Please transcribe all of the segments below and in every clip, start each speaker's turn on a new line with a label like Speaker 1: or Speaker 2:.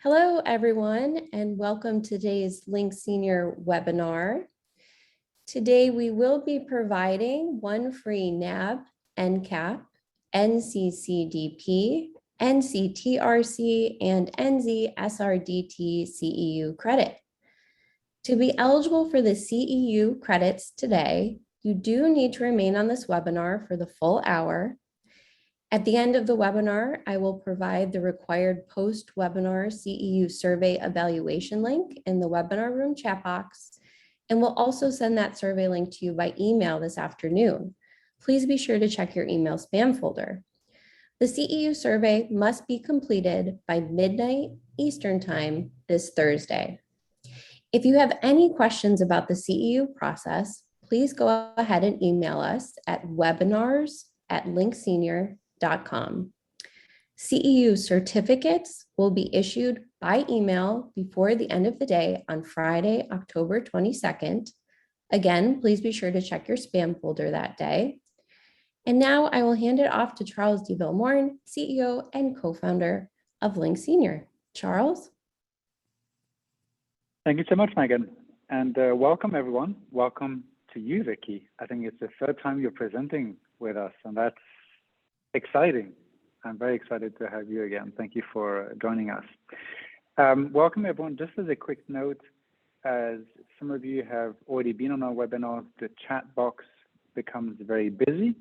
Speaker 1: Hello, everyone, and welcome to today's Link Senior webinar. Today, we will be providing one free NAB, NCAP, NCCDP, NCTRC, and NZSRDT CEU credit. To be eligible for the CEU credits today, you do need to remain on this webinar for the full hour. At the end of the webinar, I will provide the required post-webinar CEU survey evaluation link in the webinar room chat box, and we'll also send that survey link to you by email this afternoon. Please be sure to check your email spam folder. The CEU survey must be completed by midnight Eastern Time this Thursday. If you have any questions about the CEU process, please go ahead and email us at webinars@linksenior.com. CEU certificates will be issued by email before the end of the day on Friday, October 22nd. Again, please be sure to check your spam folder that day. And now I will hand it off to Charles de Villemorne, CEO and co-founder of Link Senior. Charles?
Speaker 2: Thank you so much, Megan. And welcome, everyone. Welcome to you, Vicki. I think it's the third time you're presenting with us, and that's exciting. I'm very excited to have you again. Thank you for joining us. Welcome, everyone. Just as a quick note, as some of you have already been on our webinars, the chat box becomes very busy.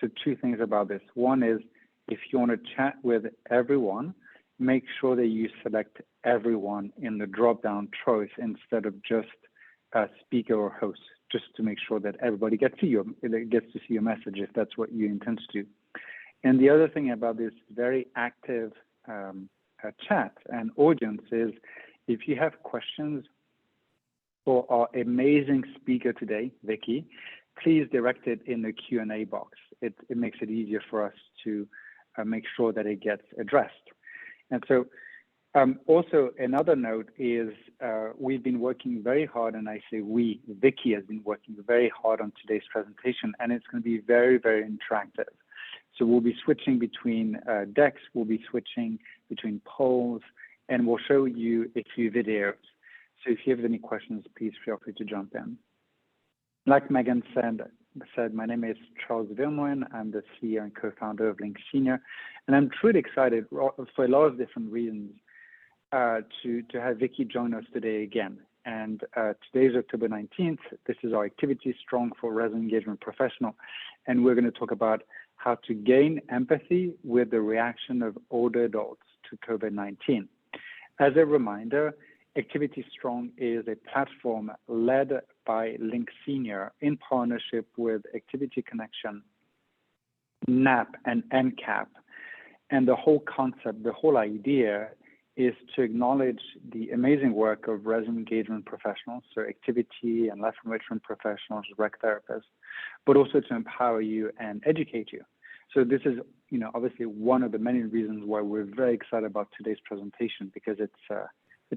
Speaker 2: So two things about this. One is, if you want to chat with everyone, make sure that you select everyone in the drop-down choice instead of just a speaker or host, just to make sure that everybody gets to see your message if that's what you intend to do. And the other thing about this very active chat and audience is, if you have questions for our amazing speaker today, Vicki, please direct it in the Q&A box. It makes it easier for us to make sure that it gets addressed. And so also another note is we've been working very hard, and I say we, Vicki has been working very hard on today's presentation, and it's going to be very, very interactive. So we'll be switching between decks, we'll be switching between polls, and we'll show you a few videos. So if you have any questions, please feel free to jump in. Like Megan said, my name is Charles de Villemorne. I'm the CEO and co-founder of Link Senior, and I'm truly excited for a lot of different reasons to have Vicki join us today again. And today is October 19th. This is our activity strong for resident engagement professional, and we're going to talk about how to gain empathy with the reaction of older adults to COVID-19. As a reminder, Activity Strong is a platform led by Link Senior in partnership with Activity Connection, NAP, and NCAP. And the whole concept, the whole idea is to acknowledge the amazing work of resident engagement professionals, so activity and life enrichment professionals, rec therapists, but also to empower you and educate you. So this is, obviously one of the many reasons why we're very excited about today's presentation, because it's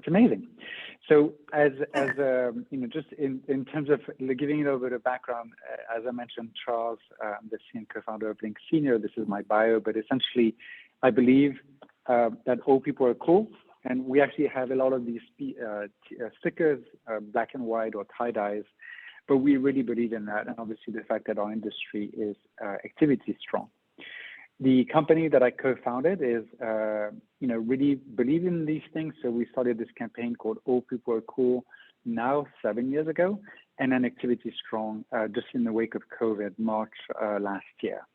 Speaker 2: amazing. So just in terms of giving you a little bit of background, as I mentioned, Charles, I'm the CEO and co-founder of Link Senior. This is my bio, but essentially, I believe that all people are cool, and we actually have a lot of these stickers, black and white or tie-dyes, but we really believe in that, and obviously the fact that our industry is activity strong. The company that I co-founded is, really believe in these things. So we started this campaign called All People Are Cool now 7 years ago, and then Activity Strong just in the wake of COVID, March last year.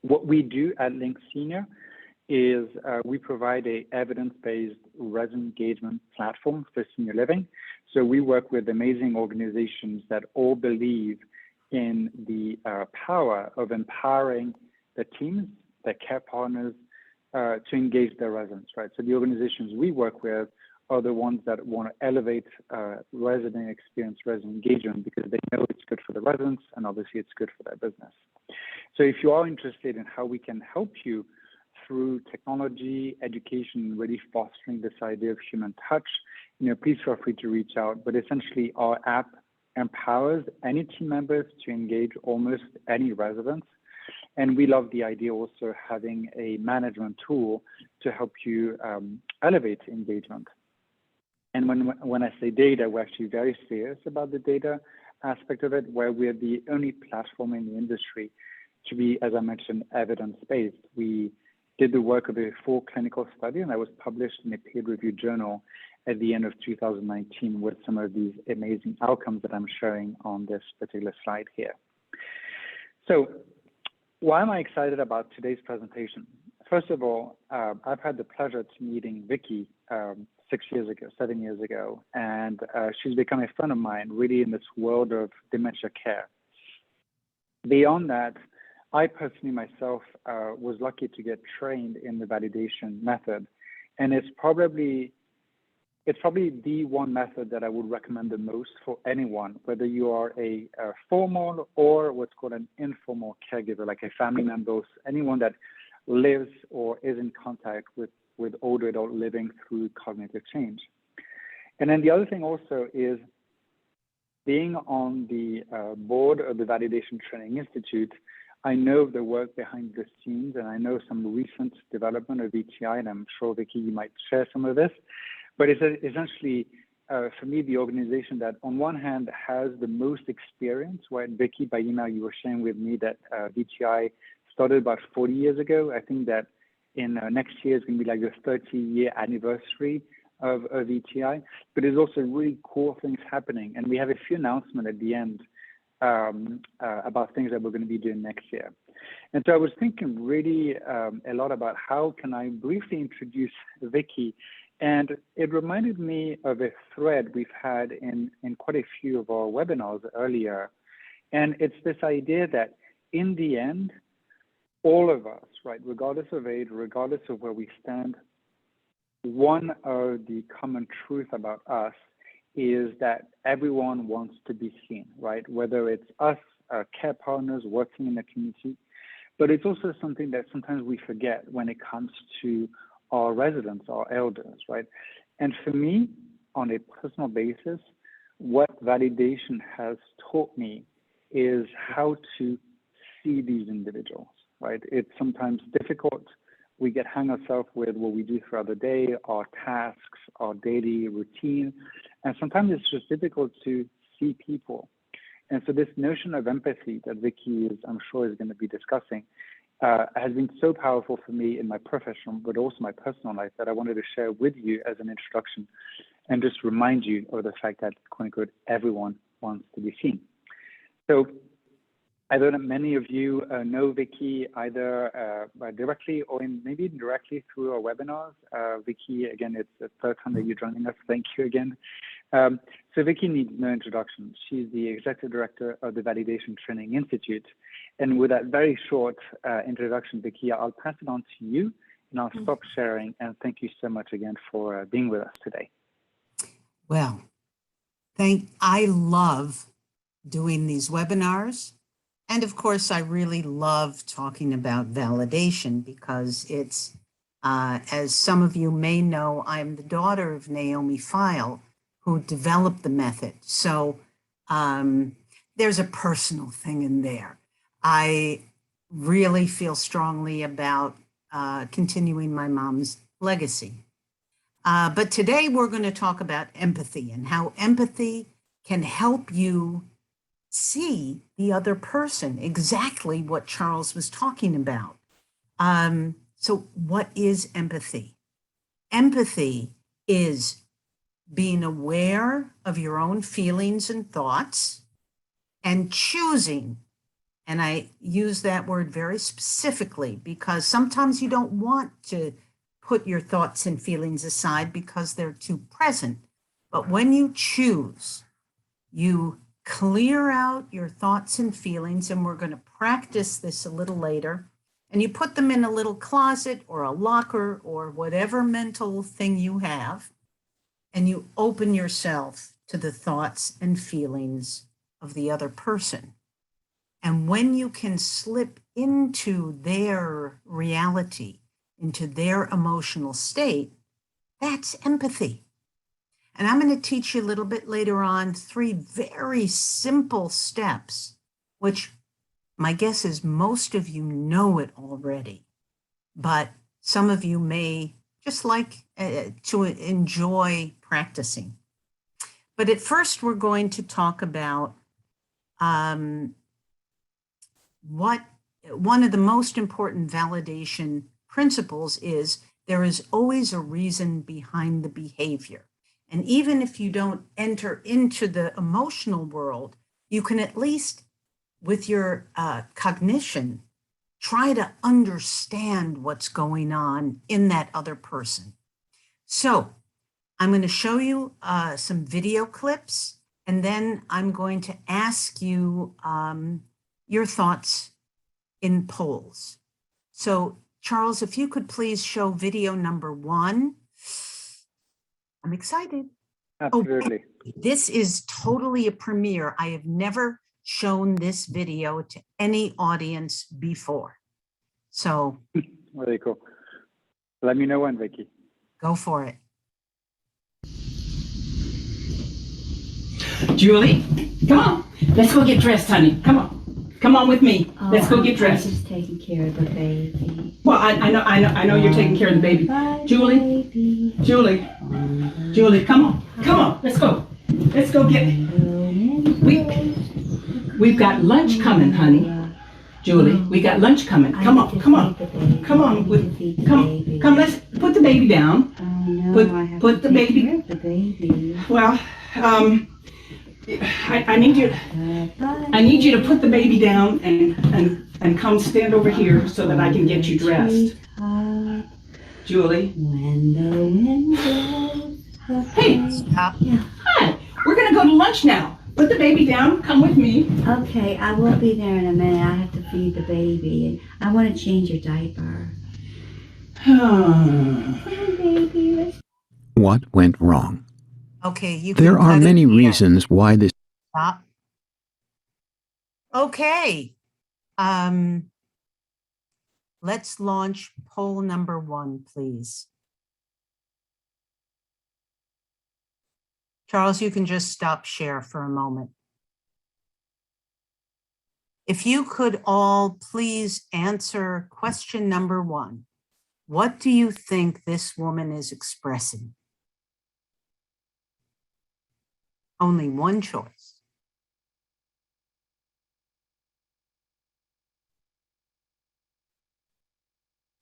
Speaker 2: What we do at Link Senior is we provide a evidence-based resident engagement platform for senior living. So we work with amazing organizations that all believe in the power of empowering the teams, the care partners, to engage their residents, right? So the organizations we work with are the ones that want to elevate resident experience, resident engagement, because they know it's good for the residents, and obviously it's good for their business. So if you are interested in how we can help you through technology, education, really fostering this idea of human touch, please feel free to reach out. But essentially, our app empowers any team members to engage almost any residents. And we love the idea also of having a management tool to help you elevate engagement. And when I say data, we're actually very serious about the data aspect of it, where we're the only platform in the industry to be, as I mentioned, evidence-based. We did the work of a full clinical study, and that was published in a peer-reviewed journal at the end of 2019 with some of these amazing outcomes that I'm showing on this particular slide here. So why am I excited about today's presentation? First of all, I've had the pleasure to meeting Vicki 7 years ago, and she's become a friend of mine really in this world of dementia care. Beyond that, I personally myself was lucky to get trained in the validation method, and it's probably the one method that I would recommend the most for anyone, whether you are a formal or what's called an informal caregiver, like a family member, anyone that lives or is in contact with older adult living through cognitive change. And then the other thing also is being on the board of the Validation Training Institute. I know the work behind the scenes, and I know some recent development of VTI, and I'm sure, Vicki, you might share some of this. But it's essentially, for me, the organization that on one hand has the most experience, right? Vicki, by email, you were sharing with me that VTI started about 40 years ago. I think that in next year is going to be like the 30-year anniversary of VTI, but there's also really cool things happening. And we have a few announcements at the end about things that we're going to be doing next year. And so I was thinking really a lot about how can I briefly introduce Vicki. And it reminded me of a thread we've had in quite a few of our webinars earlier. And it's this idea that in the end, all of us, right, regardless of age, regardless of where we stand, one of the common truths about us is that everyone wants to be seen, right? Whether it's us, our care partners working in the community, but it's also something that sometimes we forget when it comes to our residents, our elders, right? And for me, on a personal basis, what validation has taught me is how to see these individuals, right? It's sometimes difficult. We get hung ourselves with what we do throughout the day, our tasks, our daily routine, and sometimes it's just difficult to see people. And so this notion of empathy that Vicki is, I'm sure, is going to be discussing has been so powerful for me in my professional, but also my personal life, that I wanted to share with you as an introduction and just remind you of the fact that, quote unquote, everyone wants to be seen. So I know that many of you know Vicki either directly or maybe indirectly through our webinars. Vicki, again, it's the third time that you're joining us. Thank you again. So Vicki needs no introduction. She's the Executive Director of the Validation Training Institute. And with that very short introduction, Vicki, I'll pass it on to you, and I'll stop sharing. And thank you so much again for being with us today.
Speaker 3: Well, I love doing these webinars. And of course, I really love talking about validation because it's, as some of you may know, I'm the daughter of Naomi Feil, who developed the method. So there's a personal thing in there. I really feel strongly about continuing my mom's legacy. But today we're going to talk about empathy and how empathy can help you see the other person, exactly what Charles was talking about. So what is empathy? Empathy is being aware of your own feelings and thoughts and choosing, and I use that word very specifically because sometimes you don't want to put your thoughts and feelings aside because they're too present. But when you choose, you clear out your thoughts and feelings, and we're going to practice this a little later, and you put them in a little closet or a locker or whatever mental thing you have, and you open yourself to the thoughts and feelings of the other person. And when you can slip into their reality, into their emotional state, that's empathy. And I'm going to teach you a little bit later on 3 very simple steps, which my guess is most of you know it already, but some of you may just like to enjoy practicing. But at first, we're going to talk about what one of the most important validation principles is. There is always a reason behind the behavior. And even if you don't enter into the emotional world, you can at least, with your cognition, try to understand what's going on in that other person. So I'm going to show you some video clips, and then I'm going to ask you your thoughts in polls. So Charles, if you could please show video number 1. I'm excited.
Speaker 2: Absolutely.
Speaker 3: Oh, this is totally a premiere. I have never shown this video to any audience before. So
Speaker 2: Very cool. Let me know when, Vicki.
Speaker 3: Go for it.
Speaker 4: Julie, come on. Let's go get dressed, honey. Come on. Come on with me. Let's go get dressed.
Speaker 5: I'm just taking care of the baby.
Speaker 4: Well, I know you're taking care of the baby. Julie, Julie, come on. Come on. Let's go. Let's go get We've got lunch coming, honey. Julie, we got lunch coming. Come on, come on. Come on. Come, let's put the baby down. Put the baby. Well, I need you to put the baby down and come stand over here so that I can get you dressed. Julie. Hey.
Speaker 3: Stop.
Speaker 4: Hi. We're gonna go to lunch now. Put the baby down. Come with me.
Speaker 5: Okay, I will be there in a minute. I have to feed the baby, and I want to change your diaper. Hi, baby.
Speaker 6: What went wrong?
Speaker 3: Okay, you can
Speaker 6: There are
Speaker 3: cut it
Speaker 6: many
Speaker 3: here.
Speaker 6: reasons why this.
Speaker 3: Stop. Okay. Let's launch poll number 1, please. Charles, you can just stop share for a moment. If you could all please answer question number 1. What do you think this woman is expressing? Only one choice.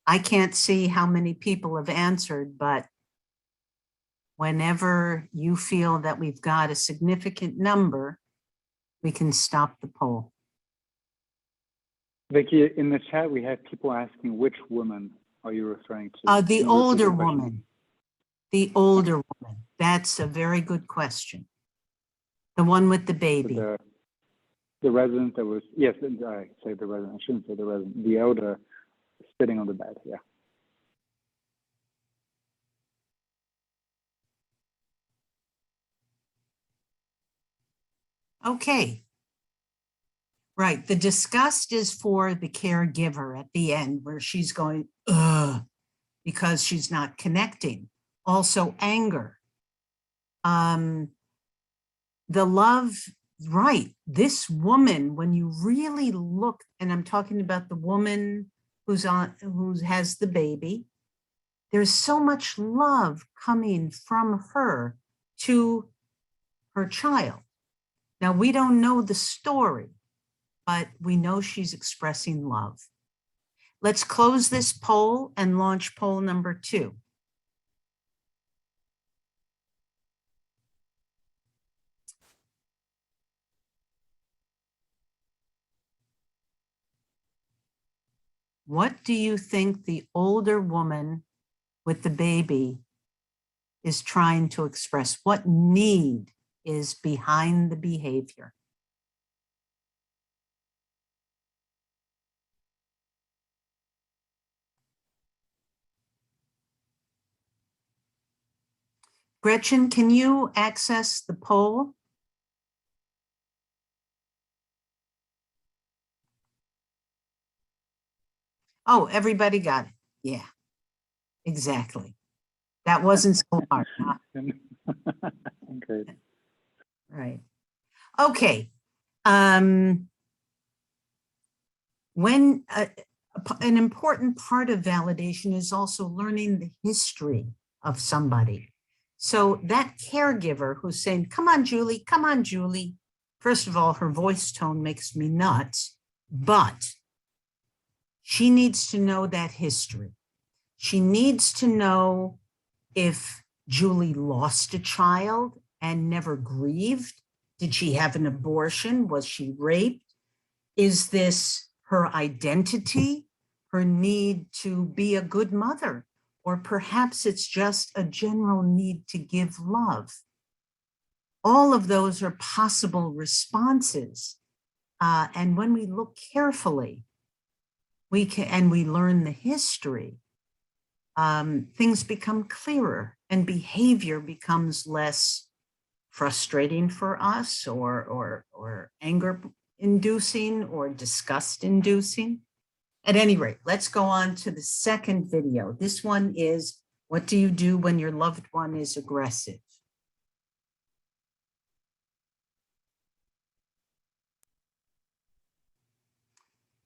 Speaker 3: I can't see how many people have answered, but whenever you feel that we've got a significant number, we can stop the poll.
Speaker 2: Vicki, in the chat, we had people asking which woman are you referring to?
Speaker 3: The
Speaker 2: Can you repeat
Speaker 3: older
Speaker 2: the question?
Speaker 3: woman. The older woman. That's a very good question. The one with the baby.
Speaker 2: The resident that was, yes, I say the resident, I shouldn't say the resident, the elder sitting on the bed, yeah.
Speaker 3: Okay. Right. The disgust is for the caregiver at the end where she's going, ugh, because she's not connecting. Also anger. The love, right. This woman, when you really look, and I'm talking about the woman who has the baby, there's so much love coming from her to her child. Now, we don't know the story, but we know she's expressing love. Let's close this poll and launch poll number 2. What do you think the older woman with the baby is trying to express? What need is behind the behavior? Gretchen, can you access the poll? Oh, everybody got it. Yeah, exactly. That wasn't so hard. Huh?
Speaker 2: Great.
Speaker 3: Right. Okay. When an important part of validation is also learning the history of somebody. So that caregiver who's saying, come on, Julie, come on, Julie. First of all, her voice tone makes me nuts, but she needs to know that history. She needs to know if Julie lost a child and never grieved. Did she have an abortion? Was she raped? Is this her identity, her need to be a good mother? Or perhaps it's just a general need to give love. All of those are possible responses. And when we look carefully, we learn the history, things become clearer and behavior becomes less frustrating for us or anger inducing or disgust inducing. At any rate, let's go on to the second video. This one is, what do you do when your loved one is aggressive?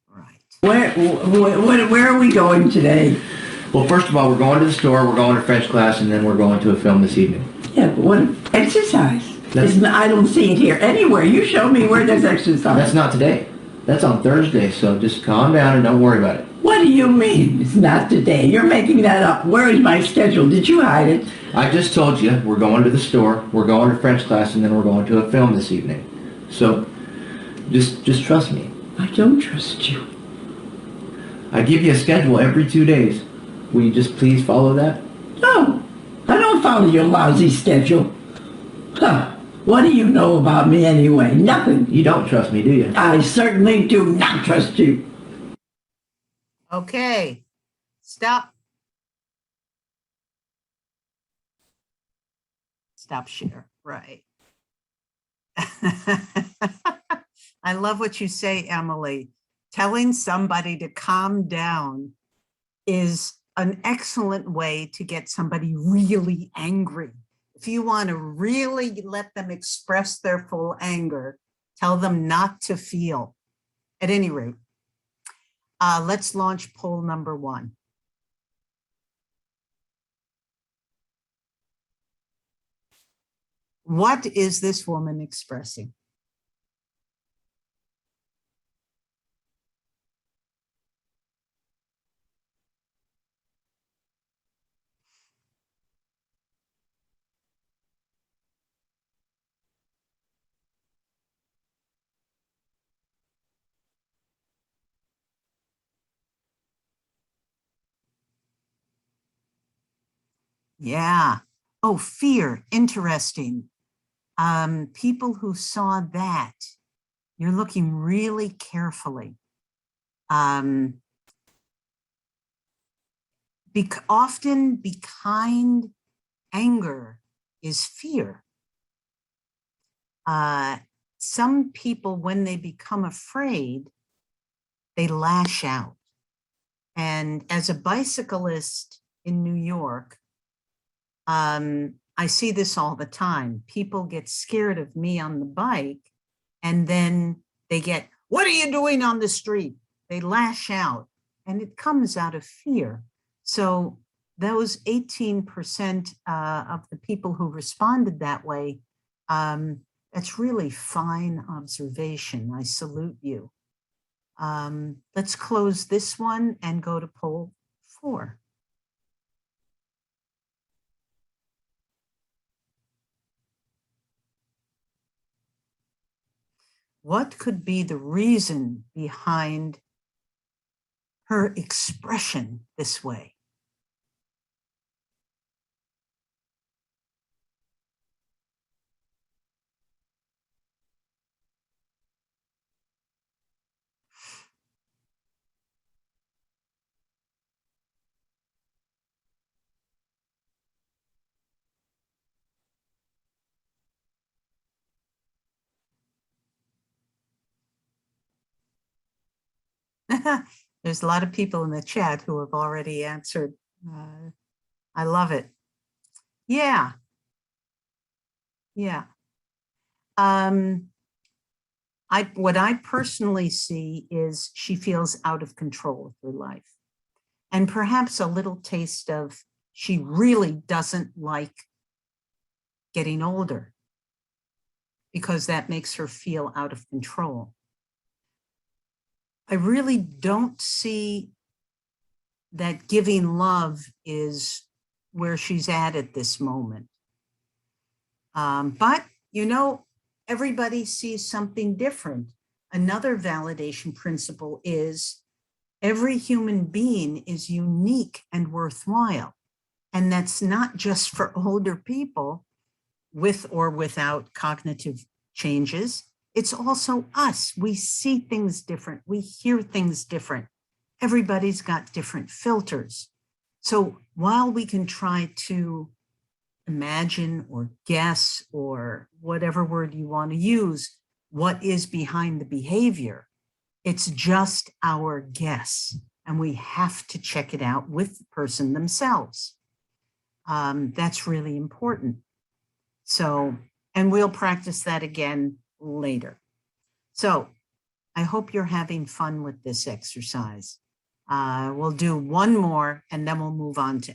Speaker 3: Right.
Speaker 7: Where are we going today?
Speaker 8: Well, first of all, we're going to the store, we're going to French class, and then we're going to a film this evening.
Speaker 7: Yeah, but what exercise? I don't see it here anywhere. You show me where there's exercise.
Speaker 8: That's not today. That's on Thursday, so just calm down and don't worry about it.
Speaker 7: What do you mean it's not today? You're making that up. Where is my schedule? Did you hide it?
Speaker 8: I just told you, we're going to the store, we're going to French class, and then we're going to a film this evening. So, just trust me.
Speaker 7: I don't trust you.
Speaker 8: I give you a schedule every 2 days. Will you just please follow that?
Speaker 7: No, I don't follow your lousy schedule. Huh. What do you know about me anyway? Nothing.
Speaker 8: You don't trust me, do you?
Speaker 7: I certainly do not trust you.
Speaker 3: Okay, stop. Stop share, right. I love what you say, Emily. Telling somebody to calm down is an excellent way to get somebody really angry. If you want to really let them express their full anger, tell them not to feel. At any rate, let's launch poll number 1. What is this woman expressing? Yeah. Oh, fear. Interesting. People who saw that, you're looking really carefully. Often behind anger is fear. Some people, when they become afraid, they lash out. And as a bicyclist in New York, I see this all the time. People get scared of me on the bike, and then they get, what are you doing on the street? They lash out, and it comes out of fear. So those 18% of the people who responded that way, that's really fine observation. I salute you. Let's close this one and go to poll 4. What could be the reason behind her expression this way? There's a lot of people in the chat who have already answered. I love it. Yeah. Yeah. what I personally see is she feels out of control of her life. And perhaps a little taste of she really doesn't like getting older because that makes her feel out of control. I really don't see that giving love is where she's at this moment. But, you know, everybody sees something different. Another validation principle is every human being is unique and worthwhile. And that's not just for older people with or without cognitive changes. It's also us. We see things different. We hear things different. Everybody's got different filters. So while we can try to imagine or guess or whatever word you want to use, what is behind the behavior, it's just our guess. And we have to check it out with the person themselves. That's really important. So, and we'll practice that again later. So I hope you're having fun with this exercise. We'll do one more and then we'll move on to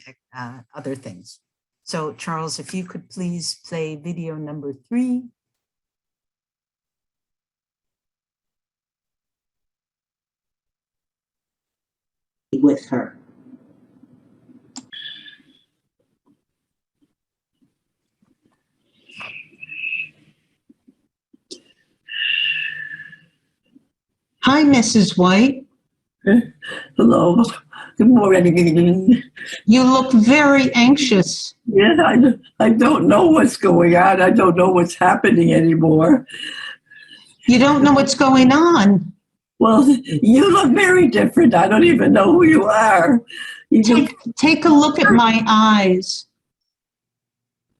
Speaker 3: other things. So Charles, if you could please play video number 3. With her. Hi, Mrs. White.
Speaker 7: Hello. Good morning.
Speaker 3: You look very anxious.
Speaker 7: Yeah, I don't know what's going on. I don't know what's happening anymore.
Speaker 3: You don't know what's going on.
Speaker 7: Well, you look very different. I don't even know who you are.
Speaker 3: Take a look at my eyes.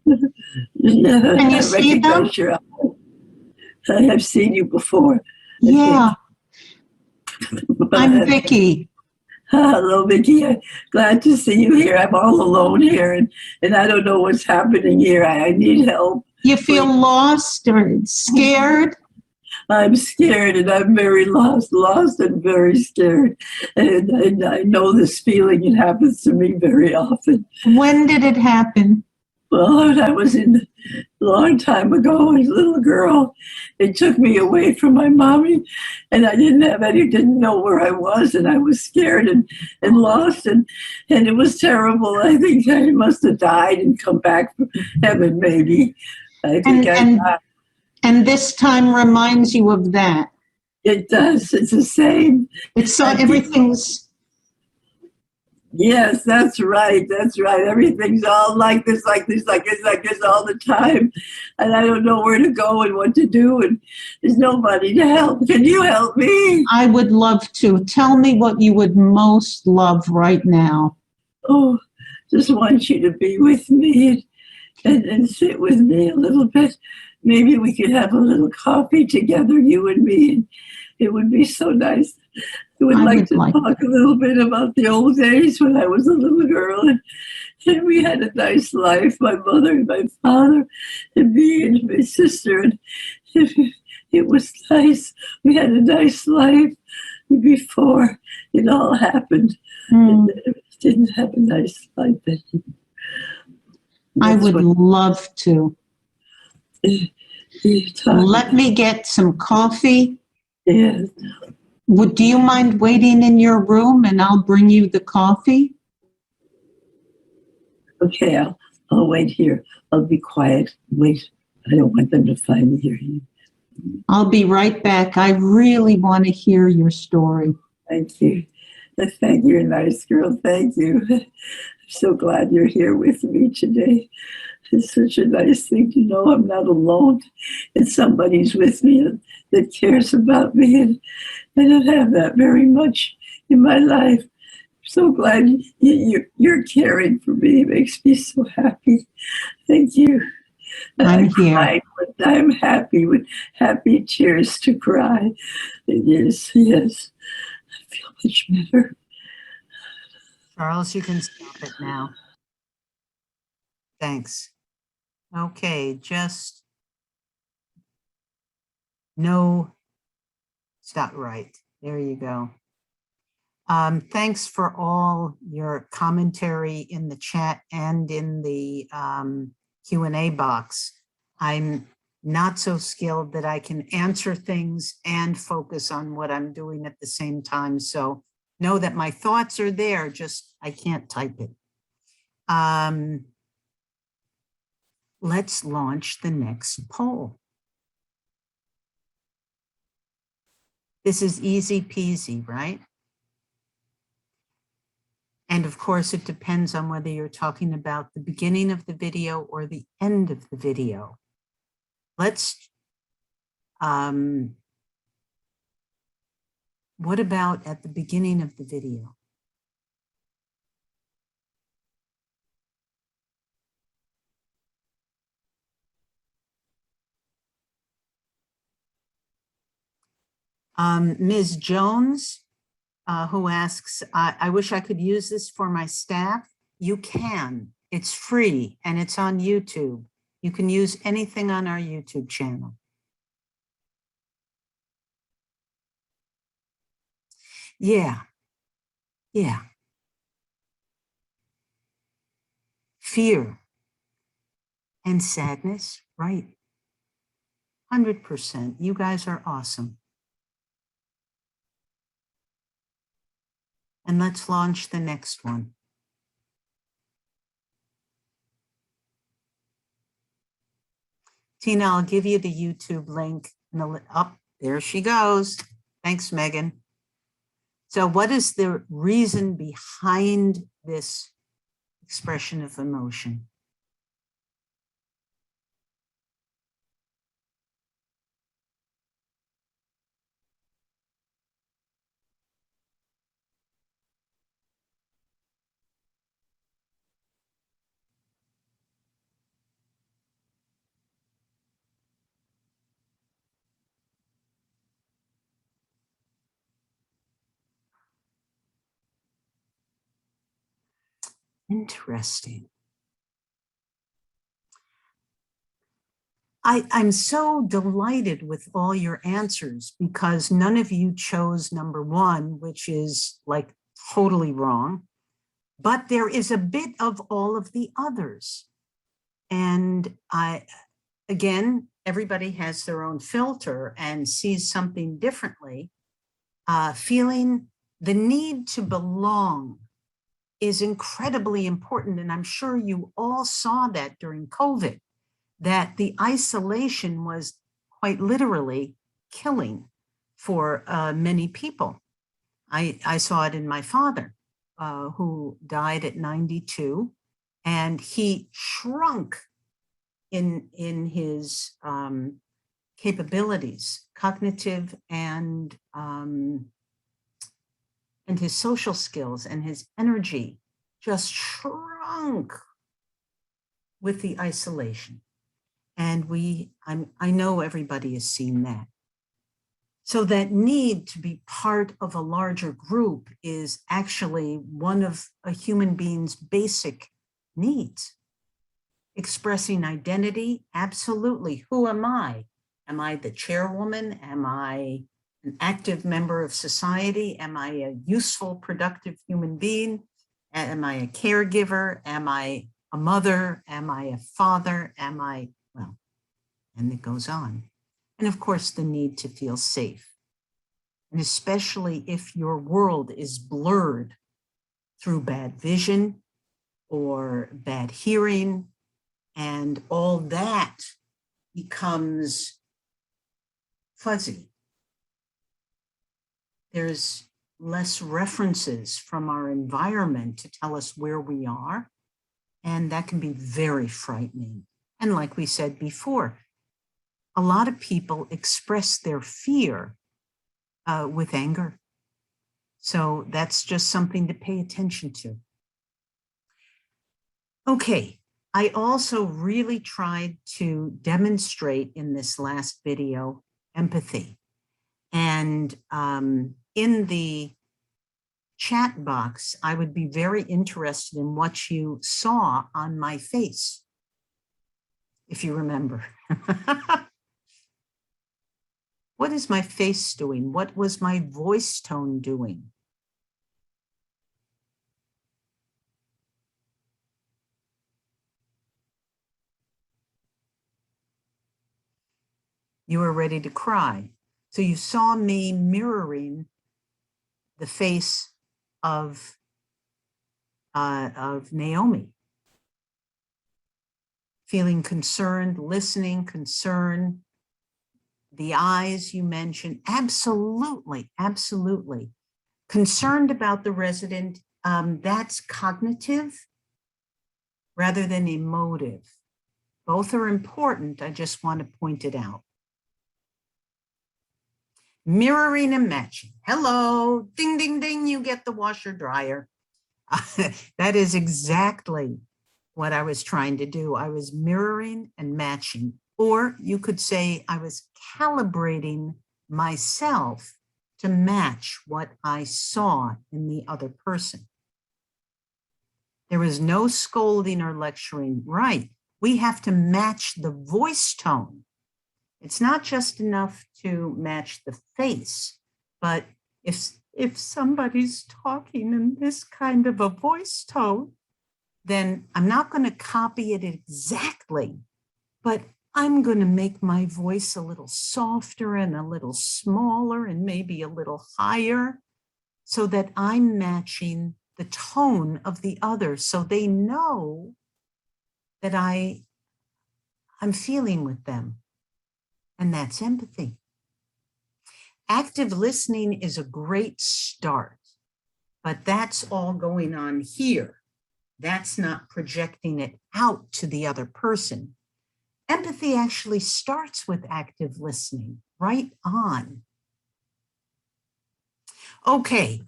Speaker 3: Can you see them?
Speaker 7: I have seen you before.
Speaker 3: Yeah. I'm Vicki.
Speaker 7: Hello, Vicki. I'm glad to see you here. I'm all alone here, and I don't know what's happening here. I need help.
Speaker 3: You feel lost or scared?
Speaker 7: I'm scared, and I'm very lost and very scared. And I know this feeling. It happens to me very often.
Speaker 3: When did it happen?
Speaker 7: Well, I was in a long time ago, as a little girl. It took me away from my mommy, and I didn't know where I was, and I was scared and lost, and it was terrible. I think I must have died and come back from heaven, maybe. I think
Speaker 3: and this time reminds you of that.
Speaker 7: It does. It's the same.
Speaker 3: It's everything's.
Speaker 7: Yes, that's right. That's right. Everything's all like this all the time. And I don't know where to go and what to do. And there's nobody to help. Can you help me?
Speaker 3: I would love to. Tell me what you would most love right now.
Speaker 7: Oh, just want you to be with me and sit with me a little bit. Maybe we could have a little coffee together, you and me. And it would be so nice. I would like to talk a little bit about the old days when I was a little girl, and we had a nice life, my mother and my father and me and my sister, and it was nice. We had a nice life before it all happened. And it didn't have a nice life anymore.
Speaker 3: I would love to. Let me get some coffee.
Speaker 7: Yes.
Speaker 3: Do you mind waiting in your room and I'll bring you the coffee?
Speaker 7: Okay, I'll wait here. I'll be quiet. Wait. I don't want them to find me here.
Speaker 3: I'll be right back. I really want to hear your story.
Speaker 7: Thank you. Thank you, nice girl. Thank you. I'm so glad you're here with me today. It's such a nice thing to know I'm not alone and somebody's with me that cares about me. And I don't have that very much in my life. I'm so glad you're caring for me. It makes me so happy. Thank you.
Speaker 3: I'm here.
Speaker 7: I'm happy with happy tears to cry. Yes. I feel much better.
Speaker 3: Charles, you can stop it now. Thanks. Okay, just know Stop right. There you go. Thanks for all your commentary in the chat and in the Q&A box. I'm not so skilled that I can answer things and focus on what I'm doing at the same time. So know that my thoughts are there, just I can't type it. Let's launch the next poll. This is easy peasy, right? And of course, it depends on whether you're talking about the beginning of the video or the end of the video. Let's, what about at the beginning of the video? Ms. Jones, who asks, I wish I could use this for my staff. You can, it's free and it's on YouTube. You can use anything on our YouTube channel. Yeah. Fear and sadness, right? 100%. You guys are awesome. And let's launch the next one. Tina, I'll give you the YouTube link. There she goes. Thanks, Megan. So what is the reason behind this expression of emotion? Interesting. I'm so delighted with all your answers because none of you chose number one, which is like totally wrong, but there is a bit of all of the others. And again, everybody has their own filter and sees something differently. Feeling the need to belong is incredibly important. And I'm sure you all saw that during COVID, that the isolation was quite literally killing for many people. I saw it in my father, who died at 92, and he shrunk in his capabilities, cognitive and his social skills and his energy just shrunk with the isolation. And I know everybody has seen that. So that need to be part of a larger group is actually one of a human being's basic needs. Expressing identity, absolutely. Who am I? Am I the chairwoman? Am I an active member of society? Am I a useful, productive human being? Am I a caregiver? Am I a mother? Am I a father? Am I, well, and it goes on. And of course, the need to feel safe. And especially if your world is blurred through bad vision or bad hearing, and all that becomes fuzzy. There's less references from our environment to tell us where we are, and that can be very frightening. And like we said before, a lot of people express their fear with anger. So that's just something to pay attention to. Okay, I also really tried to demonstrate in this last video empathy. And in the chat box, I would be very interested in what you saw on my face, if you remember. What is my face doing? What was my voice tone doing? You were ready to cry. So you saw me mirroring the face of Naomi. Feeling concerned, listening, concern. The eyes you mentioned, absolutely, absolutely. Concerned about the resident, that's cognitive rather than emotive. Both are important, I just want to point it out. Mirroring and matching. Hello, ding, ding, ding, you get the washer dryer. That is exactly what I was trying to do. I was mirroring and matching, or you could say I was calibrating myself to match what I saw in the other person. There was no scolding or lecturing, right? We have to match the voice tone. It's not just enough to match the face, but if somebody's talking in this kind of a voice tone, then I'm not going to copy it exactly, but I'm going to make my voice a little softer and a little smaller and maybe a little higher so that I'm matching the tone of the other so they know that I'm feeling with them. And that's empathy. Active listening is a great start, but that's all going on here. That's not projecting it out to the other person. Empathy actually starts with active listening, right on. Okay.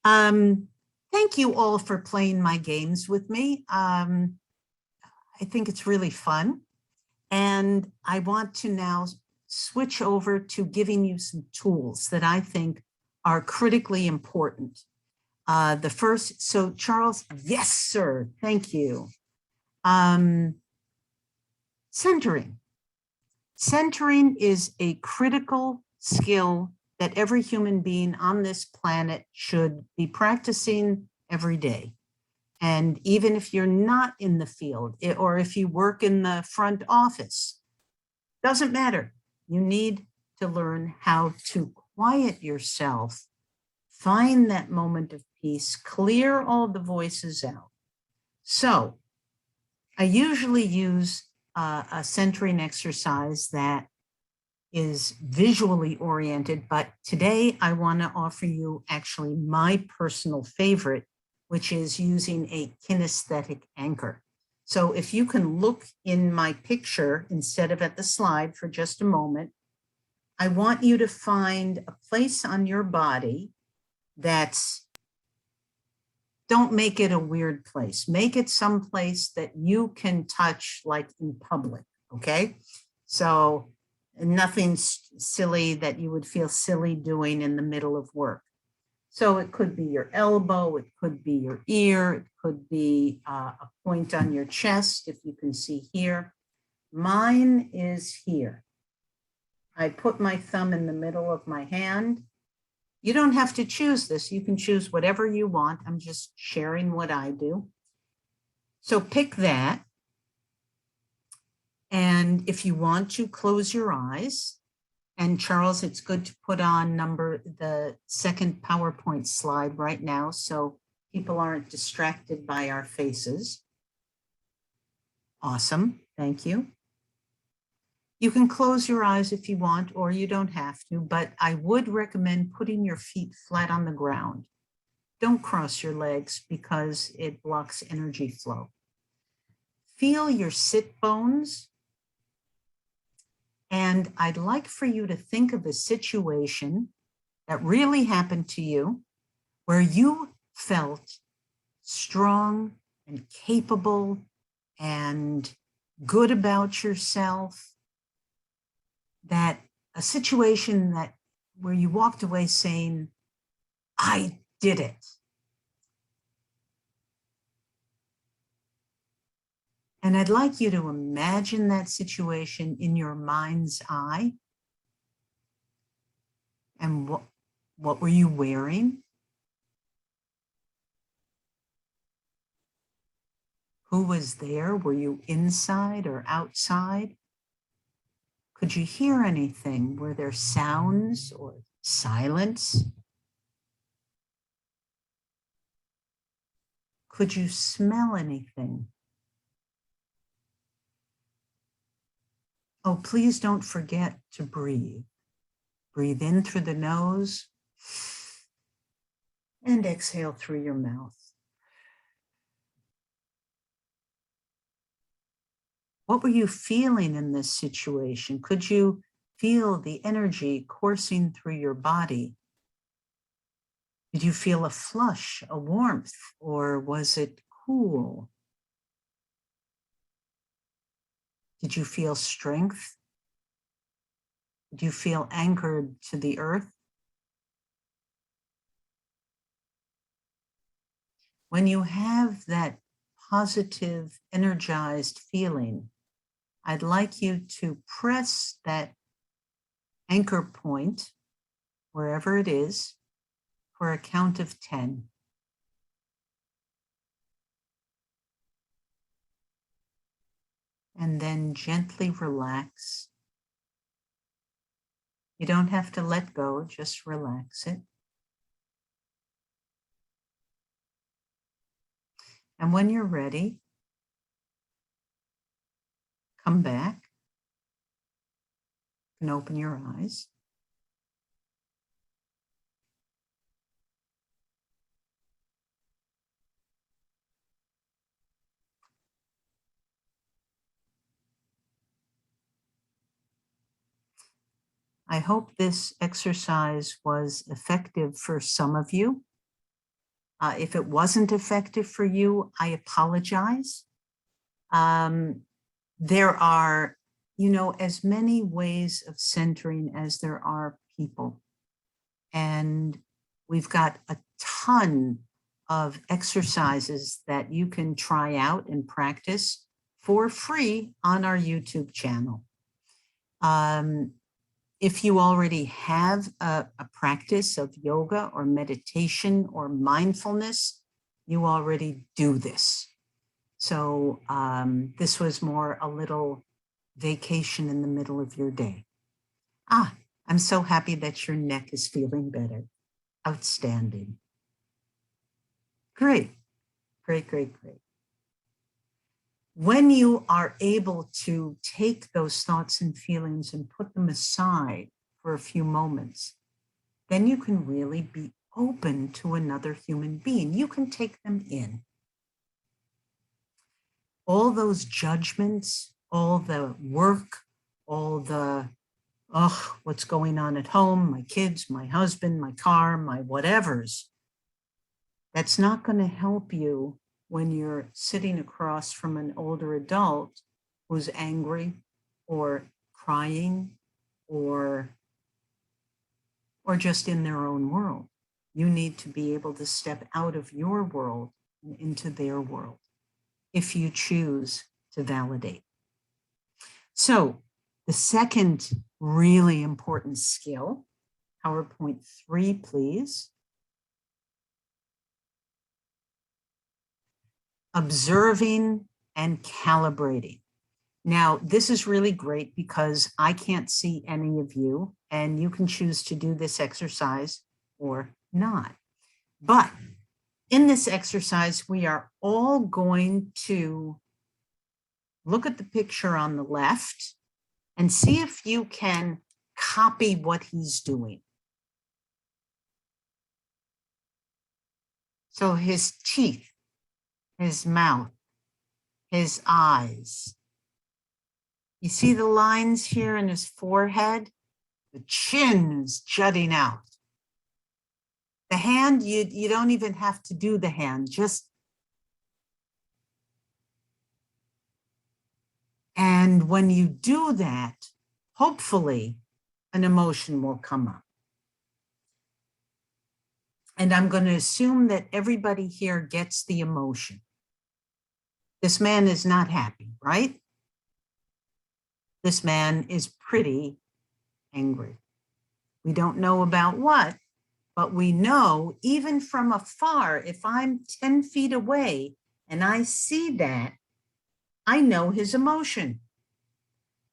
Speaker 3: Thank you all for playing my games with me. I think it's really fun. And I want to now switch over to giving you some tools that I think are critically important. The first, so Charles, yes, sir, thank you. Centering. Centering is a critical skill that every human being on this planet should be practicing every day. And even if you're not in the field or if you work in the front office, doesn't matter. You need to learn how to quiet yourself, find that moment of peace, clear all the voices out. So I usually use a centering exercise that is visually oriented, but today I want to offer you actually my personal favorite, which is using a kinesthetic anchor. So if you can look in my picture instead of at the slide for just a moment, I want you to find a place on your body that's, don't make it a weird place. Make it someplace that you can touch like in public, okay? So nothing silly that you would feel silly doing in the middle of work. So it could be your elbow, it could be your ear, it could be a point on your chest, if you can see here. Mine is here. I put my thumb in the middle of my hand. You don't have to choose this. You can choose whatever you want. I'm just sharing what I do. So pick that. And if you want to close your eyes, and Charles, it's good to put on the second PowerPoint slide right now so people aren't distracted by our faces. Awesome, thank you. You can close your eyes if you want, or you don't have to, but I would recommend putting your feet flat on the ground. Don't cross your legs because it blocks energy flow. Feel your sit bones. And I'd like for you to think of a situation that really happened to you where you felt strong and capable and good about yourself. That a situation where you walked away saying, I did it. And I'd like you to imagine that situation in your mind's eye. And what were you wearing? Who was there? Were you inside or outside? Could you hear anything? Were there sounds or silence? Could you smell anything? Oh, please don't forget to breathe. Breathe in through the nose and exhale through your mouth. What were you feeling in this situation? Could you feel the energy coursing through your body? Did you feel a flush, a warmth, or was it cool? Did you feel strength? Did you feel anchored to the earth? When you have that positive, energized feeling, I'd like you to press that anchor point, wherever it is, for a count of 10. And then gently relax. You don't have to let go, just relax it. And when you're ready, come back and open your eyes. I hope this exercise was effective for some of you. If it wasn't effective for you, I apologize. There are, as many ways of centering as there are people. And we've got a ton of exercises that you can try out and practice for free on our YouTube channel. If you already have a practice of yoga or meditation or mindfulness, you already do this. So this was more a little vacation in the middle of your day. I'm so happy that your neck is feeling better. Outstanding. Great, great, great, great. When you are able to take those thoughts and feelings and put them aside for a few moments, then you can really be open to another human being. You can take them in. All those judgments, all the work, all the, what's going on at home, my kids, my husband, my car, my whatevers, that's not going to help you when you're sitting across from an older adult who's angry or crying or just in their own world. You need to be able to step out of your world and into their world if you choose to validate. So the second really important skill, PowerPoint 3, please. Observing and calibrating. Now, this is really great because I can't see any of you, and you can choose to do this exercise or not. But in this exercise, we are all going to look at the picture on the left and see if you can copy what he's doing. So his teeth, his mouth, his eyes. You see the lines here in his forehead? The chin is jutting out. The hand, you don't even have to do the hand, just. And when you do that, hopefully an emotion will come up. And I'm going to assume that everybody here gets the emotion. This man is not happy, right? This man is pretty angry. We don't know about what, but we know even from afar, if I'm 10 feet away and I see that, I know his emotion.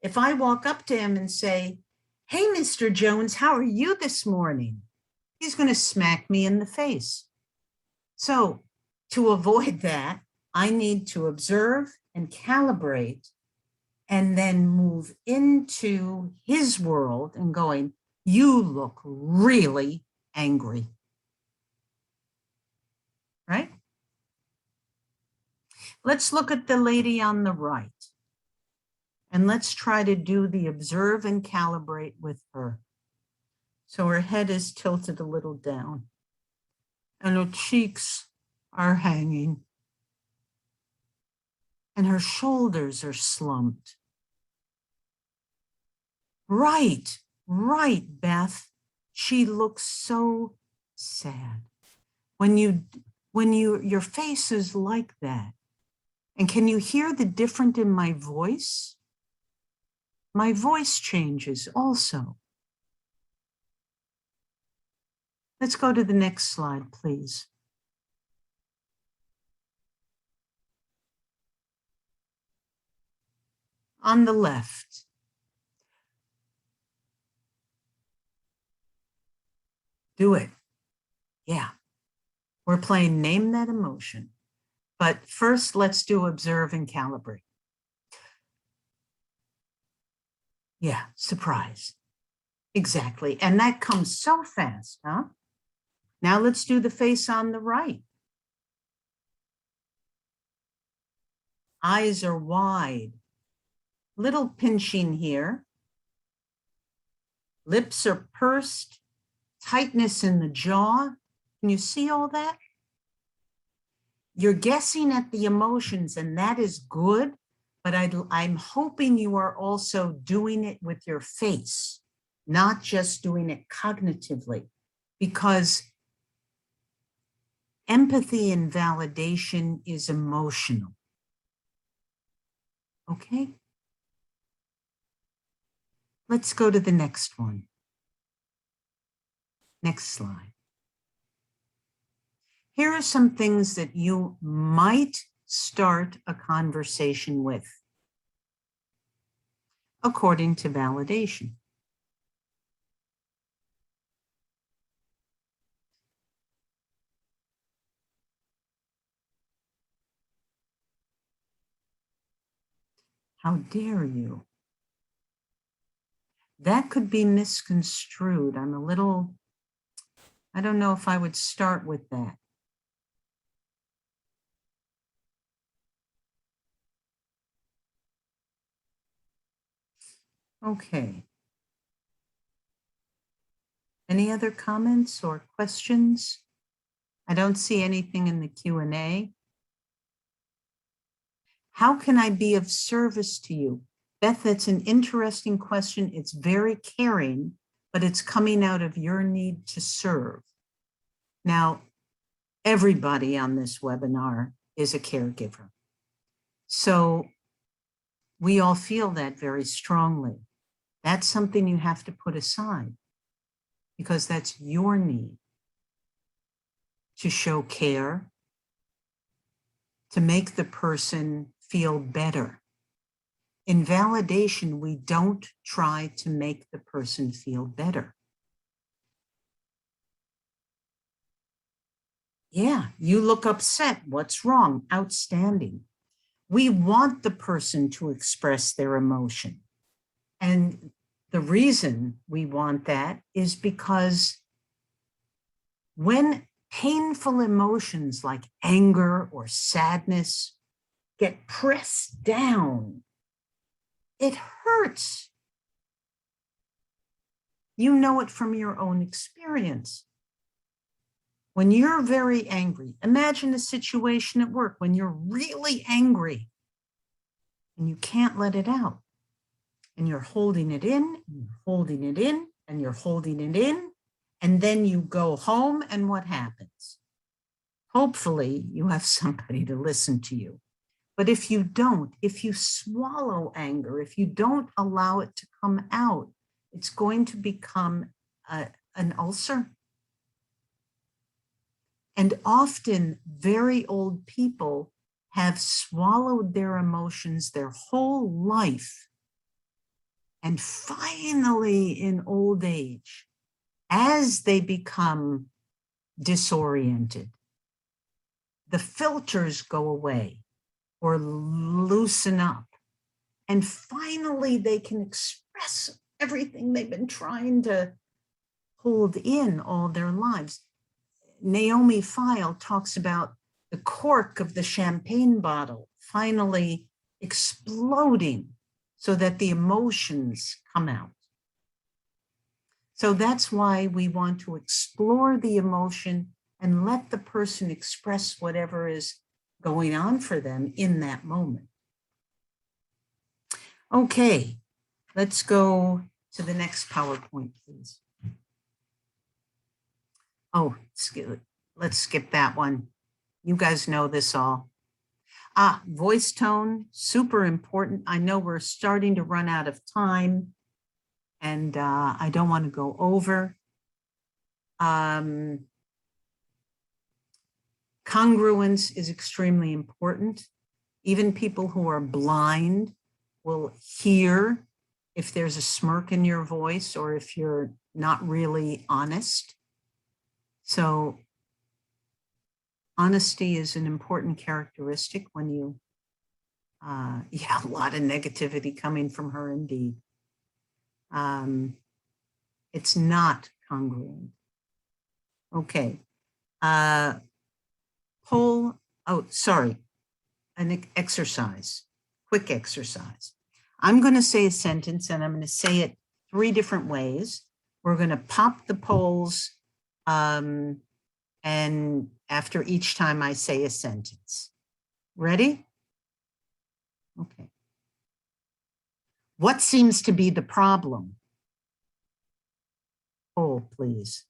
Speaker 3: If I walk up to him and say, "Hey, Mr. Jones, how are you this morning?" He's going to smack me in the face. So to avoid that, I need to observe and calibrate and then move into his world and going, "You look really angry." Right? Let's look at the lady on the right. And let's try to do the observe and calibrate with her. So her head is tilted a little down and her cheeks are hanging and her shoulders are slumped. Right, Beth. She looks so sad. When your face is like that, and can you hear the difference in my voice? My voice changes also. Let's go to the next slide, please. On the left. Do it. Yeah. We're playing Name That Emotion. But first, let's do observe and calibrate. Yeah, surprise. Exactly. And that comes so fast, huh? Now let's do the face on the right. Eyes are wide. Little pinching here. Lips are pursed. Tightness in the jaw. Can you see all that? You're guessing at the emotions, and that is good, but I'm hoping you are also doing it with your face, not just doing it cognitively, because empathy and validation is emotional. Okay? Let's go to the next one. Next slide. Here are some things that you might start a conversation with, according to validation. How dare you? That could be misconstrued. I don't know if I would start with that. Okay. Any other comments or questions? I don't see anything in the Q&A. How can I be of service to you? Beth, that's an interesting question. It's very caring, but it's coming out of your need to serve. Now, everybody on this webinar is a caregiver. So we all feel that very strongly. That's something you have to put aside because that's your need to show care, to make the person feel better. In validation, we don't try to make the person feel better. Yeah, you look upset. What's wrong? Outstanding. We want the person to express their emotion. And the reason we want that is because when painful emotions like anger or sadness get pressed down, it hurts. You know it from your own experience. When you're very angry, imagine a situation at work when you're really angry and you can't let it out. And you're holding it in, and you're holding it in, and you're holding it in. And then you go home, and what happens? Hopefully, you have somebody to listen to you. But if you don't, if you swallow anger, if you don't allow it to come out, it's going to become an ulcer. And often very old people have swallowed their emotions their whole life. And finally, in old age, as they become disoriented, the filters go away or loosen up. And finally, they can express everything they've been trying to hold in all their lives. Naomi Feil talks about the cork of the champagne bottle finally exploding so that the emotions come out. So that's why we want to explore the emotion and let the person express whatever is going on for them in that moment. Okay, let's go to the next PowerPoint, please. Oh, let's skip that one. You guys know this all. Voice tone, super important. I know we're starting to run out of time and I don't want to go over. Congruence is extremely important. Even people who are blind will hear if there's a smirk in your voice or if you're not really honest. So honesty is an important characteristic when you, yeah, a lot of negativity coming from her indeed. It's not congruent. Okay. Poll, oh, sorry, an exercise, quick exercise. I'm going to say a sentence and I'm going to say it 3 different ways. We're going to pop the polls and after each time I say a sentence. Ready? Okay. What seems to be the problem? Poll, please.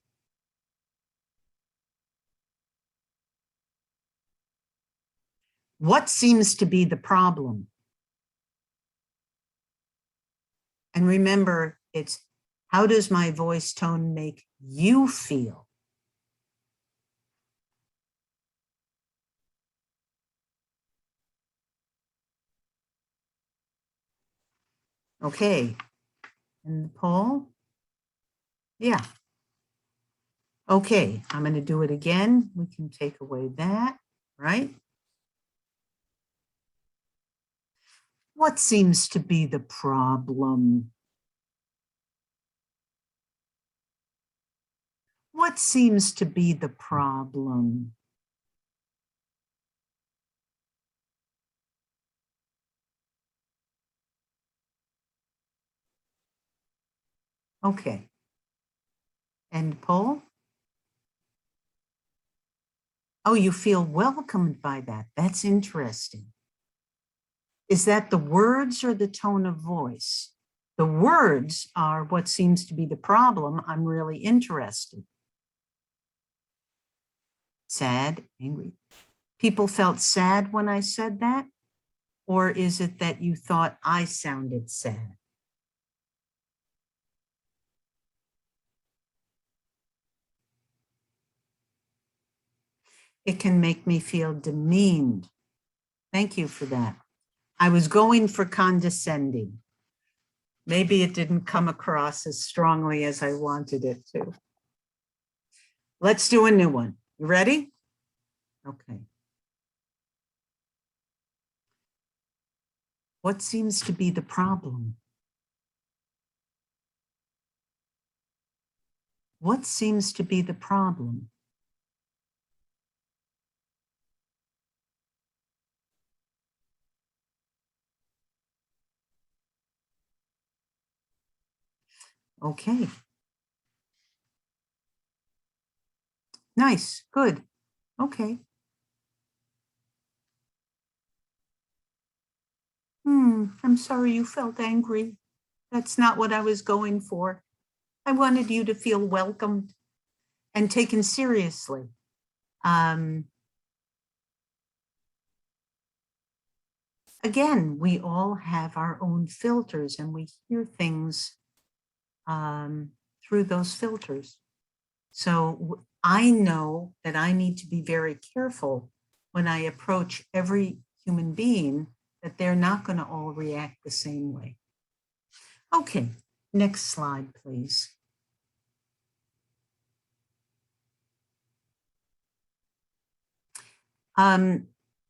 Speaker 3: What seems to be the problem? And remember, it's how does my voice tone make you feel? Okay, and the poll? Yeah. Okay, I'm going to do it again. We can take away that, right? What seems to be the problem? What seems to be the problem? Okay. End poll. Oh, you feel welcomed by that. That's interesting. Is that the words or the tone of voice? The words are what seems to be the problem. I'm really interested. Sad, angry. People felt sad when I said that? Or is it that you thought I sounded sad? It can make me feel demeaned. Thank you for that. I was going for condescending. Maybe it didn't come across as strongly as I wanted it to. Let's do a new one. You ready? Okay. What seems to be the problem? What seems to be the problem? Okay. Nice, good. Okay. I'm sorry you felt angry. That's not what I was going for. I wanted you to feel welcomed and taken seriously. Again, we all have our own filters and we hear things through those filters. So I know that I need to be very careful when I approach every human being, that they're not going to all react the same way. Okay, next slide, please.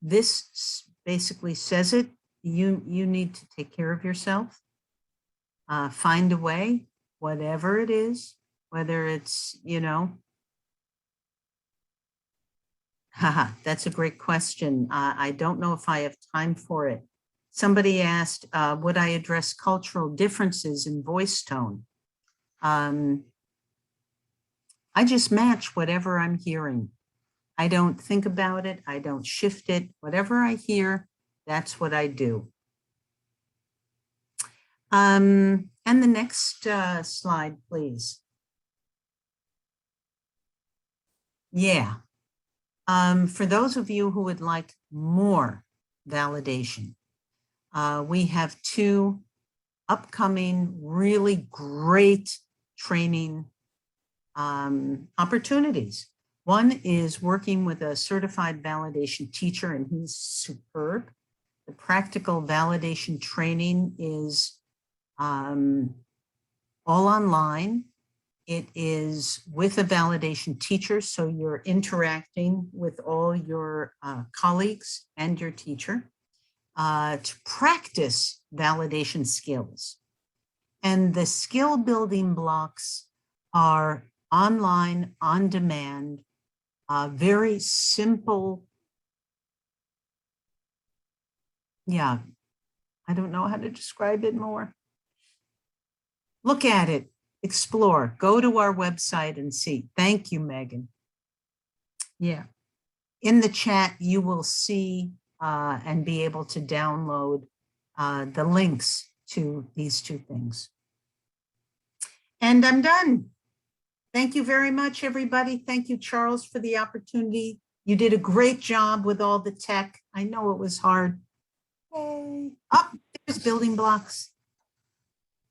Speaker 3: This basically says it. You need to take care of yourself. Find a way, whatever it is, whether it's, that's a great question. I don't know if I have time for it. Somebody asked, would I address cultural differences in voice tone? I just match whatever I'm hearing. I don't think about it. I don't shift it. Whatever I hear, that's what I do. And the next slide, please. Yeah. For those of you who would like more validation, we have 2 upcoming really great training opportunities. One is working with a certified validation teacher, and he's superb. The practical validation training is all online. It is with a validation teacher, so you're interacting with all your colleagues and your teacher to practice validation skills. And the skill building blocks are online, on demand, very simple. Yeah, I don't know how to describe it more. Look at it. Explore, go to our website and see. Thank you, Megan. Yeah. In the chat, you will see and be able to download the links to these 2 things. And I'm done. Thank you very much, everybody. Thank you, Charles, for the opportunity. You did a great job with all the tech. I know it was hard. Yay. Oh, there's building blocks.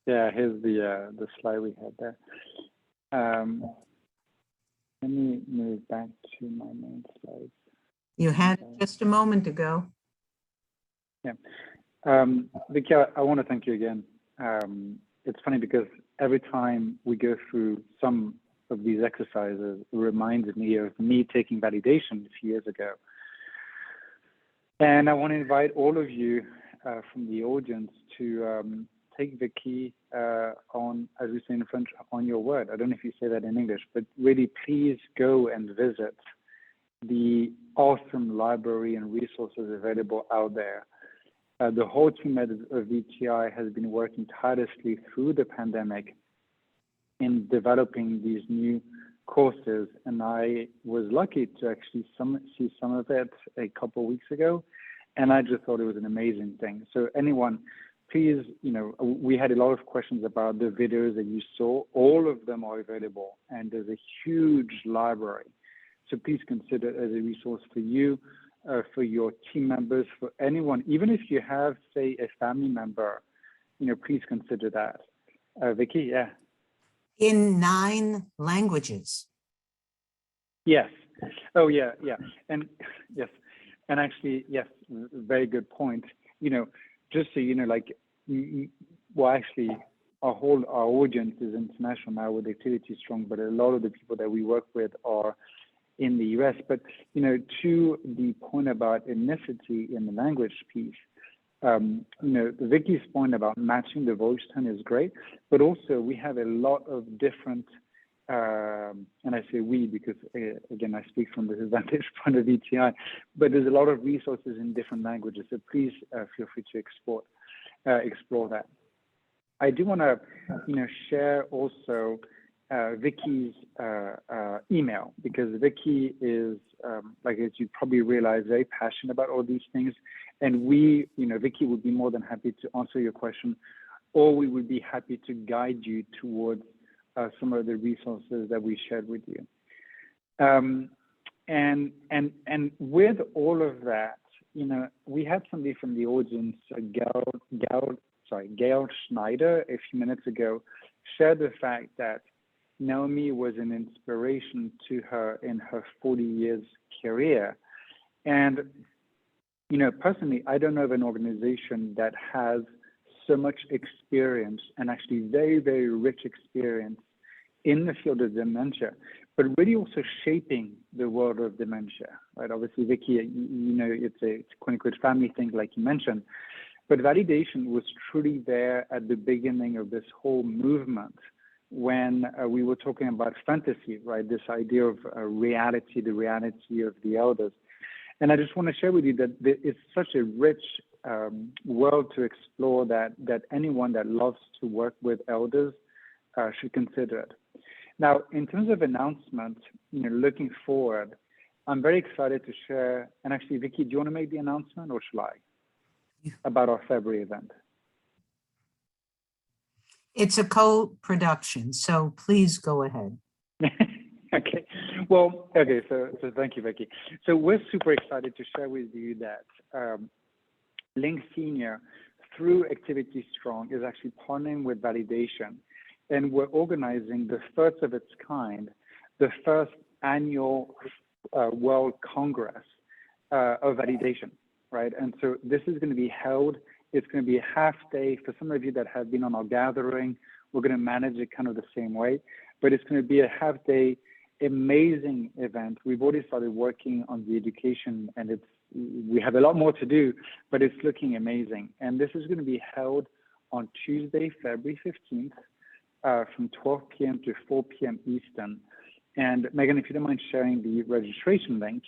Speaker 2: Yeah, here's the slide we had there. Let me move back to my main slides.
Speaker 3: You had it just a moment ago.
Speaker 2: Yeah. Vicki, I want to thank you again. It's funny because every time we go through some of these exercises, it reminds me of me taking validation a few years ago. And I want to invite all of you from the audience to take Vicki on, as we say in French, on your word. I don't know if you say that in English, but really please go and visit the awesome library and resources available out there. The whole team of VTI has been working tirelessly through the pandemic in developing these new courses, and I was lucky to actually see some of it a couple of weeks ago, and I just thought it was an amazing thing. So anyone, please, we had a lot of questions about the videos that you saw. All of them are available, and there's a huge library. So please consider it as a resource for you, for your team members, for anyone, even if you have, say, a family member, please consider that. Vicki, yeah.
Speaker 3: In 9 languages.
Speaker 2: Yes. Oh, yeah. And yes. And actually, yes, very good point. Just so you know, actually, our audience is international now with Activity Strong, but a lot of the people that we work with are in the US. But, to the point about ethnicity in the language piece, Vicki's point about matching the voice tone is great, but also we have a lot of different, and I say we because, again, I speak from the vantage point of VTI, but there's a lot of resources in different languages, so please feel free to explore that. I do want to, share also Vicki's email, because Vicki is, as you probably realize, very passionate about all these things. And we, Vicki would be more than happy to answer your question, or we would be happy to guide you towards some of the resources that we shared with you. And with all of that, we had somebody from the audience, Gail Schneider, a few minutes ago, shared the fact that Naomi was an inspiration to her in her 40 years career. And, personally, I don't know of an organization that has so much experience, and actually very, very rich experience in the field of dementia, but really also shaping the world of dementia, right? Obviously, Vicki, it's a quote-unquote family thing, like you mentioned, but validation was truly there at the beginning of this whole movement when we were talking about fantasy, right? This idea of reality, the reality of the elders. And I just want to share with you that it's such a rich world to explore that anyone that loves to work with elders should consider it. Now, in terms of announcement, looking forward, I'm very excited to share. And actually, Vicki, do you want to make the announcement, or shall I? About our February event.
Speaker 3: It's a co-production, so please go ahead.
Speaker 2: Okay. Well, okay. So thank you, Vicki. So we're super excited to share with you that Link Senior, through Activity Strong, is actually partnering with Validation, and we're organizing the first of its kind, the first annual World Congress of Validation, right? And so this is going to be held. It's going to be a half day. For some of you that have been on our gathering, we're going to manage it kind of the same way, but it's going to be a half day, amazing event. We've already started working on the education, and we have a lot more to do, but it's looking amazing. And this is going to be held on Tuesday, February 15th, from 12 p.m. to 4 p.m. Eastern. And Megan, if you don't mind sharing the registration link,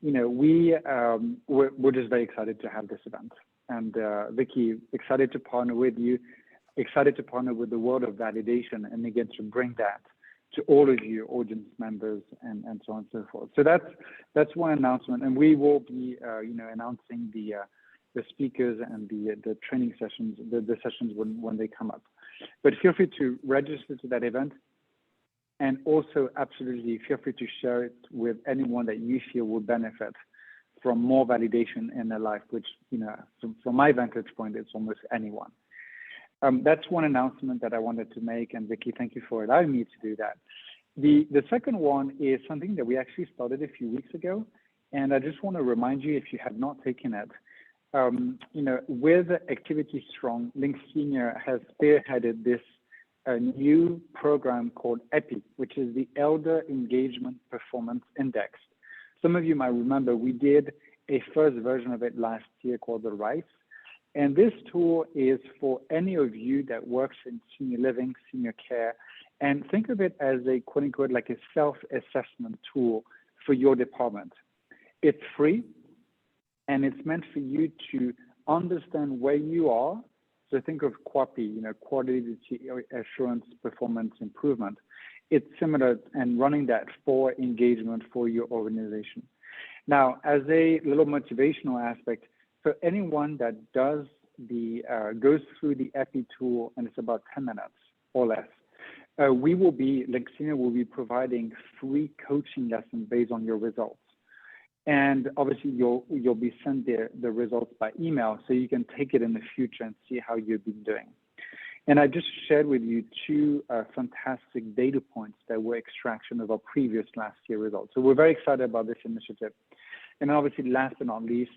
Speaker 2: we're just very excited to have this event. And Vicki, excited to partner with you, excited to partner with the world of validation, and again to bring that to all of you audience members and so on and so forth. So that's one announcement, and we will be announcing the speakers and the training sessions, the sessions when they come up. But feel free to register to that event, and also absolutely feel free to share it with anyone that you feel will benefit from more validation in their life, which from my vantage point, it's almost anyone. That's one announcement that I wanted to make, and Vicki, thank you for allowing me to do that. The second one is something that we actually started a few weeks ago, and I just want to remind you, if you have not taken it, with Activity Strong, Link Senior has spearheaded this new program called EPI, which is the Elder Engagement Performance Index. Some of you might remember we did a first version of it last year called the RICE. And this tool is for any of you that works in senior living, senior care, and think of it as a quote unquote like a self-assessment tool for your department. It's free, and it's meant for you to understand where you are. So think of QAPI, Quality Assurance Performance Improvement. It's similar, and running that for engagement for your organization. Now, as a little motivational aspect, for anyone that does goes through the EPI tool, and it's about 10 minutes or less, Link Senior will be providing free coaching lessons based on your results. And obviously, you'll be sent the results by email, so you can take it in the future and see how you've been doing. And I just shared with you two fantastic data points that were extraction of our previous last year results. So we're very excited about this initiative. And obviously, last but not least,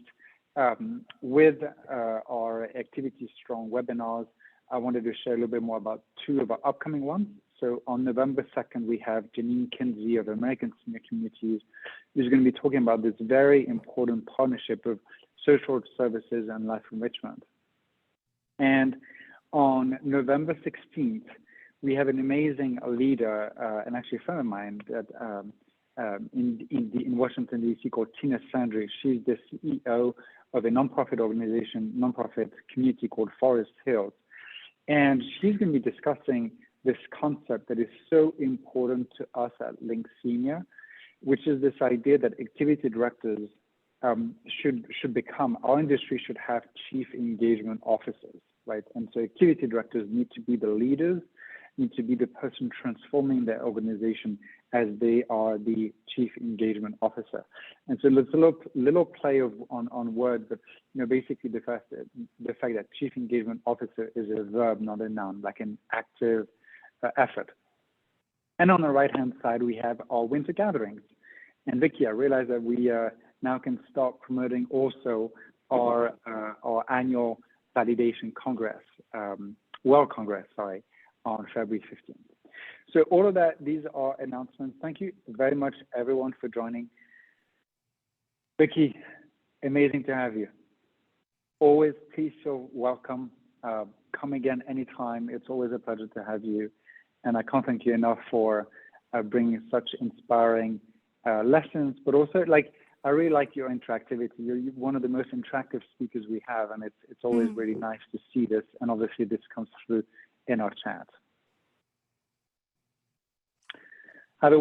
Speaker 2: with our Activity Strong webinars, I wanted to share a little bit more about two of our upcoming ones. So on November 2nd, we have Janine Kinsey of American Senior Communities, who's going to be talking about this very important partnership of social services and life enrichment. And on November 16th, we have an amazing leader, and actually a friend of mine that in Washington, D.C. called Tina Sandry. She's the CEO of a nonprofit community called Forest Hills. And she's going to be discussing this concept that is so important to us at Link Senior, which is this idea that activity directors should become, our industry should have chief engagement officers, right? And so activity directors need to be the leaders, need to be the person transforming their organization as they are the chief engagement officer. And so it's a little play on words, but basically the fact that chief engagement officer is a verb, not a noun, like an active effort. And on the right-hand side, we have our winter gatherings. And Vicki, I realize that we now can start promoting also our annual validation congress, World Congress, sorry, on February 15th. So all of that, these are announcements. Thank you very much, everyone, for joining. Vicki, amazing to have you. Always, please feel welcome. Come again anytime. It's always a pleasure to have you. And I can't thank you enough for bringing such inspiring lessons, but also I really like your interactivity. You're one of the most interactive speakers we have, and it's always really nice to see this. And obviously this comes through in our chat.